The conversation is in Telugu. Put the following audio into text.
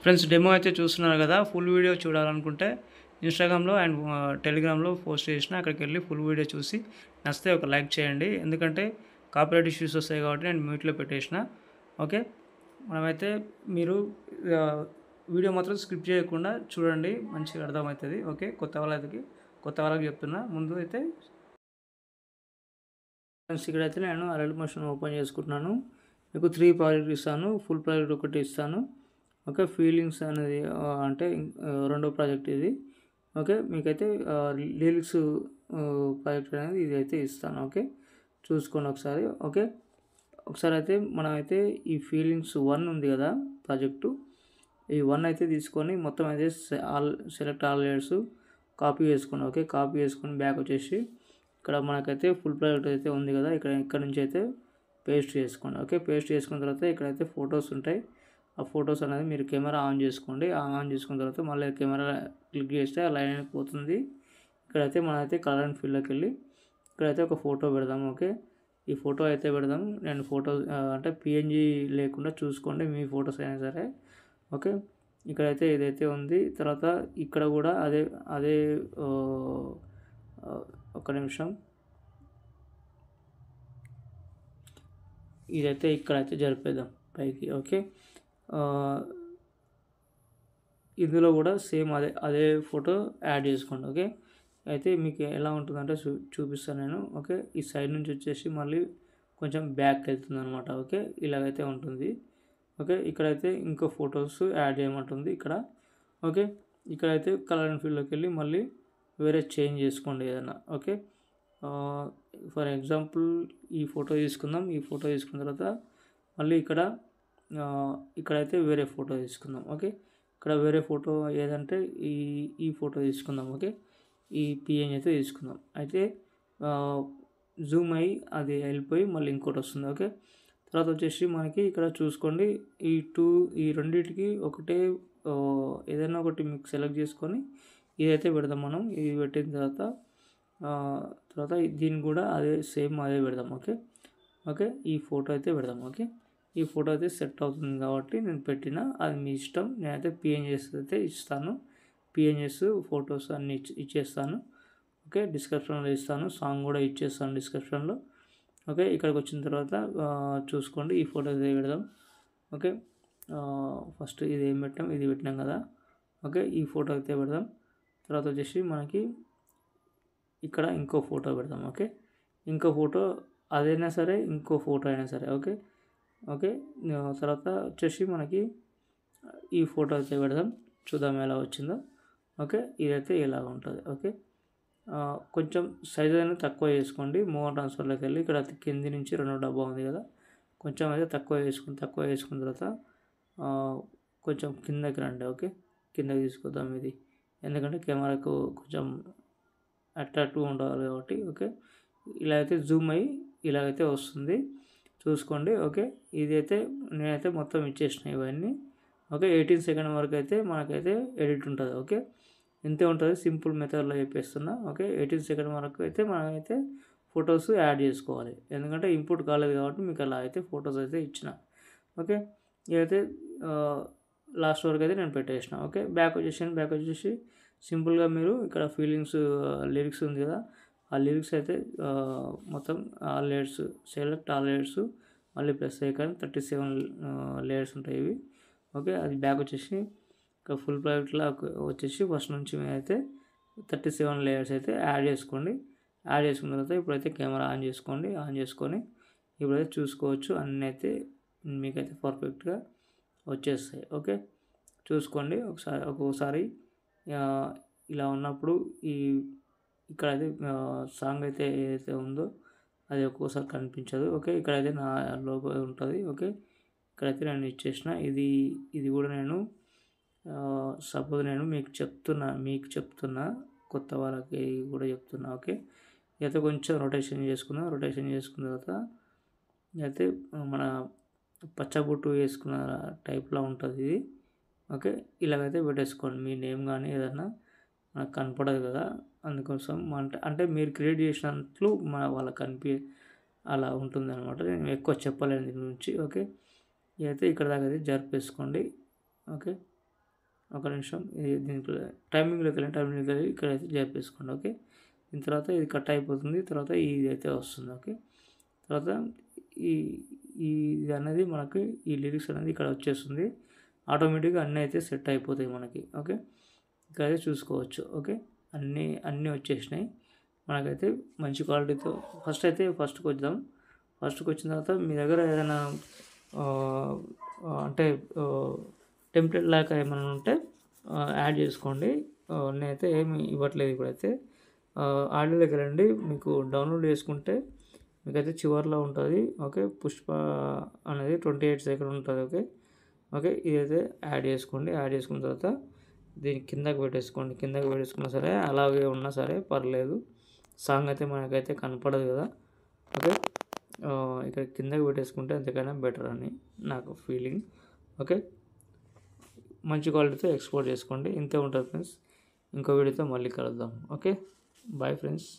ఫ్రెండ్స్ డెమో అయితే చూస్తున్నారు కదా. ఫుల్ వీడియో చూడాలనుకుంటే ఇన్స్టాగ్రామ్లో అండ్ టెలిగ్రామ్లో పోస్ట్ చేసిన, అక్కడికి వెళ్ళి ఫుల్ వీడియో చూసి నచ్చితే ఒక లైక్ చేయండి. ఎందుకంటే కాపీరైట్ ఇష్యూస్ వస్తాయి కాబట్టి నేను మ్యూట్లో పెట్టేసిన. ఓకే, మనమైతే మీరు వీడియో మాత్రం స్కిప్ చేయకుండా చూడండి, మంచిగా అర్థమవుతుంది. ఓకే, కొత్త వాళ్ళకి చెప్తున్నా. ముందు అయితే ఫ్రెండ్స్ ఇక్కడైతే నేను అలర్ట్ మోషన్ ఓపెన్ చేసుకుంటున్నాను. మీకు 3 ప్రాజెక్ట్ ఇస్తాను, ఫుల్ ప్రాజెక్ట్ ఒకటి ఇస్తాను. ఓకే, ఫీలింగ్స్ అనేది అంటే రెండో ప్రాజెక్ట్ ఇది. ఓకే, మీకైతే లిరిక్స్ ప్రాజెక్ట్ అనేది ఇది అయితే ఇస్తాను. ఓకే, చూసుకోండి ఒకసారి. ఓకే, ఒకసారి అయితే మనమైతే ఈ ఫీలింగ్స్ 1 ఉంది కదా ప్రాజెక్టు, ఈ 1 అయితే తీసుకొని మొత్తం అయితే సెలెక్ట్ ఆల్ లేయర్స్ కాపీ చేసుకోండి. ఓకే, కాపీ చేసుకొని బ్యాక్ వచ్చేసి ఇక్కడ మనకైతే ఫుల్ ప్రాజెక్ట్ అయితే ఉంది కదా, ఇక్కడ నుంచి అయితే పేస్ట్ చేసుకోండి. ఓకే, పేస్ట్ చేసుకున్న తర్వాత ఇక్కడైతే ఫొటోస్ ఉంటాయి. ఆ ఫొటోస్ అనేది మీరు కెమెరా ఆన్ చేసుకోండి. ఆన్ చేసుకున్న తర్వాత మళ్ళీ కెమెరా క్లిక్ చేస్తే ఆ లైన్ అనేది పోతుంది. ఇక్కడైతే మనమైతే కలర్ అండ్ ఫిల్లోకి వెళ్ళి ఇక్కడైతే ఒక ఫోటో పెడదాం. ఓకే, ఈ ఫోటో అయితే పెడదాం. నేను ఫోటో అంటే పిఎన్జీ లేకుండా చూసుకోండి, మీ ఫొటోస్ అయినా సరే. ఓకే, ఇక్కడైతే ఇదైతే ఉంది. తర్వాత ఇక్కడ కూడా అదే ఒక నిమిషం, ఇదైతే ఇక్కడైతే జరిపేద్దాం పైకి. ఓకే, ఇందులో కూడా సేమ్ అదే ఫోటో యాడ్ చేసుకోండి. ఓకే, అయితే మీకు ఎలా ఉంటుందంటే చూపిస్తాను నేను. ఓకే, ఈ సైడ్ నుంచి వచ్చేసి మళ్ళీ కొంచెం బ్యాక్ వెళ్తుంది అనమాట. ఓకే, ఇలాగైతే ఉంటుంది. ఓకే, ఇక్కడైతే ఇంకో ఫొటోస్ యాడ్ చేయమంటుంది ఇక్కడ. ఓకే, ఇక్కడైతే కలర్ అండ్ ఫీల్డ్లోకి వెళ్ళి మళ్ళీ వేరే చేంజ్ చేసుకోండి ఏదైనా. ఓకే, ఫర్ ఎగ్జాంపుల్ ఈ ఫోటో తీసుకుందాం. ఈ ఫోటో తీసుకున్న తర్వాత మళ్ళీ ఇక్కడైతే వేరే ఫోటో తీసుకుందాం. ఓకే, ఇక్కడ వేరే ఫోటో ఏదంటే ఈ ఫోటో తీసుకుందాం. ఓకే, ఈ పిఎన్ అయితే తీసుకుందాం. అయితే జూమ్ అయ్యి అది వెళ్ళిపోయి మళ్ళీ ఇంకోటి వస్తుంది. ఓకే, తర్వాత వచ్చేసి మనకి ఇక్కడ చూసుకోండి, ఈ రెండింటికి ఒకటే ఏదైనా ఒకటి మీకు సెలెక్ట్ చేసుకొని ఇదైతే పెడదాం మనం. ఇది పెట్టిన తర్వాత దీన్ని కూడా సేమ్ అదే పెడదాం. ఓకే, ఈ ఫోటో అయితే పెడదాం. ఓకే, ఈ ఫోటో అయితే సెట్ అవుతుంది కాబట్టి నేను పెట్టిన, అది మీ ఇష్టం. నేనైతే పిఎన్జిఎస్ అయితే ఇస్తాను, పిఎన్జిఎస్ ఫొటోస్ అన్నీ ఇచ్చేస్తాను. ఓకే, డిస్క్రిప్షన్లో ఇస్తాను, సాంగ్ కూడా ఇచ్చేస్తాను డిస్క్రిప్షన్లో. ఓకే, ఇక్కడికి వచ్చిన తర్వాత చూసుకోండి, ఈ ఫోటో అయితే పెడదాం. ఓకే, ఫస్ట్ ఇది పెట్టినాం కదా. ఓకే, ఈ ఫోటో అయితే పెడదాం. తర్వాత వచ్చేసి మనకి ఇక్కడ ఇంకో ఫోటో పెడదాం. ఓకే, ఇంకో ఫోటో అదైనా సరే, ఇంకో ఫోటో అయినా సరే. ఓకే, తర్వాత వచ్చేసి మనకి ఈ ఫోటో అయితే పెడదాం, చూద్దాం ఎలా వచ్చిందో. ఓకే, ఇదైతే ఇలా ఉంటుంది. ఓకే, కొంచెం సైజ్ అనేది తక్కువ చేసుకోండి. మూవ్ ట్రాన్స్ఫర్లోకి వెళ్ళి ఇక్కడ కింది నుంచి 2 డబ్బా ఉంది కదా, కొంచెం అయితే తక్కువ వేసుకున్న తర్వాత కొంచెం కిందకి రండి. ఓకే, కిందకి తీసుకొద్దాం ఇది, ఎందుకంటే కెమెరాకు కొంచెం అట్రాక్టివ్గా ఉండాలి కాబట్టి. ఓకే, ఇలా అయితే జూమ్ అయ్యి ఇలాగైతే వస్తుంది, చూసుకోండి. ఓకే, ఇదైతే నేనైతే మొత్తం ఇచ్చేసిన ఇవన్నీ. ఓకే, 18 సెకండ్ వరకు అయితే మనకైతే ఎడిట్ ఉంటుంది. ఓకే, ఇంతే ఉంటుంది, సింపుల్ మెథడ్లో చెప్పేస్తున్నా. ఓకే, 18 సెకండ్ వరకు అయితే మనమైతే ఫొటోస్ యాడ్ చేసుకోవాలి, ఎందుకంటే ఇంపుట్ కాలేదు కాబట్టి మీకు అలా అయితే ఫొటోస్ అయితే ఇచ్చిన. ఓకే, ఇదైతే లాస్ట్ వరకు అయితే నేను పెట్టేసిన. ఓకే, బ్యాక్ వచ్చేసి సింపుల్గా మీరు ఇక్కడ ఫీలింగ్స్ లిరిక్స్ ఉంది కదా, ఆ లిరిక్స్ అయితే మొత్తం all layers select all layers మళ్ళీ ప్లస్ ఐకాన్ 37 లేయర్స్ ఉంటాయి ఇవి. ఓకే, అది బ్యాక్ వచ్చేసి ఇంకా ఫుల్ ప్రాజెక్ట్లో వచ్చేసి ఫస్ట్ నుంచి అయితే 37 లేయర్స్ అయితే యాడ్ చేసుకోండి. యాడ్ చేసుకున్న తర్వాత ఇప్పుడైతే కెమెరా ఆన్ చేసుకొని ఇప్పుడైతే చూసుకోవచ్చు, అన్నీ అయితే మీకైతే పర్ఫెక్ట్గా వచ్చేస్తాయి. ఓకే, చూసుకోండి ఒక్కొక్కసారి ఇలా ఉన్నప్పుడు ఇక్కడైతే సాంగ్ అయితే ఏదైతే ఉందో అది ఒక్కోసారి కనిపించదు. ఓకే, ఇక్కడైతే నా లోగో ఉంటుంది. ఓకే, ఇక్కడైతే నేను ఇచ్చేసిన, ఇది కూడా నేను సపోజ్ నేను మీకు చెప్తున్నా కొత్త వాళ్ళకి కూడా చెప్తున్నా. ఓకే, అయితే కొంచెం రొటేషన్ చేసుకున్న తర్వాత అయితే మన పచ్చబొట్టు వేసుకున్న టైప్లో ఉంటుంది ఇది. ఓకే, ఇలాగైతే పెట్టేసుకోండి, మీ నేమ్ కానీ ఏదన్నా మనకు కనపడదు కదా, అందుకోసం అంటే మీరు క్రియేట్ చేసినట్లు వాళ్ళకి అలా ఉంటుందన్నమాట. నేను ఎక్కువ చెప్పలేను దీని గురించి. ఓకే, ఇదైతే ఇక్కడ దాకా అయితే జరిపేసుకోండి. ఓకే, ఒక నిమిషం. ఇది దీంట్లో టైమింగ్లోకి వెళ్ళి ఇక్కడైతే జరిపేసుకోండి. ఓకే, దీని తర్వాత ఇది కట్ అయిపోతుంది. తర్వాత ఇది అయితే వస్తుంది. ఓకే, తర్వాత ఈ ఇది అనేది మనకి ఈ లిరిక్స్ అనేది ఇక్కడ వచ్చేస్తుంది. ఆటోమేటిక్గా అన్నీ అయితే సెట్ అయిపోతాయి మనకి. ఓకే, ఇక్కడైతే చూసుకోవచ్చు. ఓకే, అన్నీ వచ్చేసినాయి మనకైతే మంచి క్వాలిటీతో. ఫస్ట్కి వద్దాం. ఫస్ట్కి వచ్చిన తర్వాత మీ దగ్గర ఏదైనా అంటే టెంప్లెట్ లాగా ఏమైనా ఉంటే యాడ్ చేసుకోండి. నేనైతే ఏమి ఇవ్వట్లేదు ఇప్పుడైతే. ఆడియోలోకి వెళ్ళండి. మీకు డౌన్లోడ్ చేసుకుంటే మీకైతే చివర్లో ఉంటుంది. ఓకే, పుష్ప అనేది 28 సెకండ్ ఉంటుంది. ఓకే, ఇదైతే యాడ్ చేసుకోండి. యాడ్ చేసుకున్న తర్వాత దీన్ని కిందకి పెట్టేసుకోండి. కిందకి పెట్టేసుకున్నా సరే, అలాగే ఉన్నా సరే పర్లేదు. సాంగ్ అయితే మనకైతే కనపడదు కదా. ఓకే, ఇక్కడ కిందకి పెట్టేసుకుంటే ఎంతకైనా బెటర్ అని నాకు ఫీలింగ్. ఓకే, మంచి క్వాలిటీతో ఎక్స్పోర్ట్ చేసుకోండి. ఇంతే ఉంటుంది ఫ్రెండ్స్. ఇంకో వీడియోతో మళ్ళీ కలుద్దాం. Okay, bye friends.